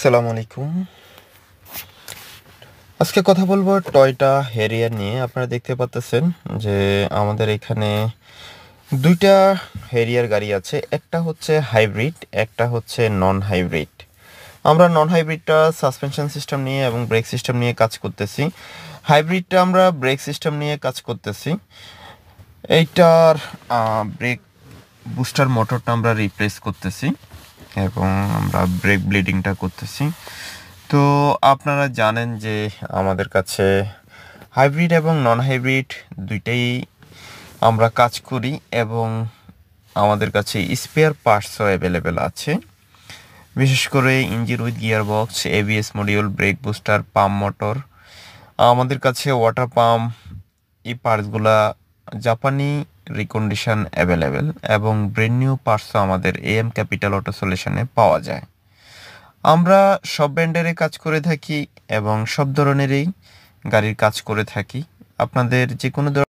আসসালামু আলাইকুম। আজকে কথা বলবো টয়োটা হেরিয়ার নিয়ে। আপনারা দেখতে পাচ্ছেন যে আমাদের এখানে দুইটা হেরিয়ার গাড়ি আছে। একটা হচ্ছে হাইব্রিড, একটা হচ্ছে নন হাইব্রিড। আমরা নন হাইব্রিডটা সাসপেনশন সিস্টেম নিয়ে এবং ব্রেক সিস্টেম নিয়ে কাজ করতেছি। হাইব্রিডটা আমরা ব্রেক সিস্টেম নিয়ে কাজ করতেছি। এইটার ব্রেক বুস্টার মোটরটা আমরা রিপ্লেস করতেছি এবং আমরা ব্রেক ব্লিডিংটা করতেছি। তো আপনারা জানেন যে আমাদের কাছে হাইব্রিড এবং নন হাইব্রিড দুইটাই আমরা কাজ করি এবং আমাদের কাছে স্পেয়ার পার্টসও অ্যাভেলেবেল আছে। বিশেষ করে engine with gear box, ABS module, brake booster, pump motor. আমাদের কাছে ওয়াটার পাম্প, এই পার্টসগুলা জাপানি রিকন্ডিশন অ্যাভেলেবেল এবং ব্র্যান্ড নিউ পার্টসও আমাদের এএম ক্যাপিটাল অটো সলিউশনে পাওয়া যায়। আমরা সব ব্র্যান্ডেরই কাজ করে থাকি এবং সব ধরনেরই গাড়ির কাজ করে থাকি। আপনাদের যে কোনো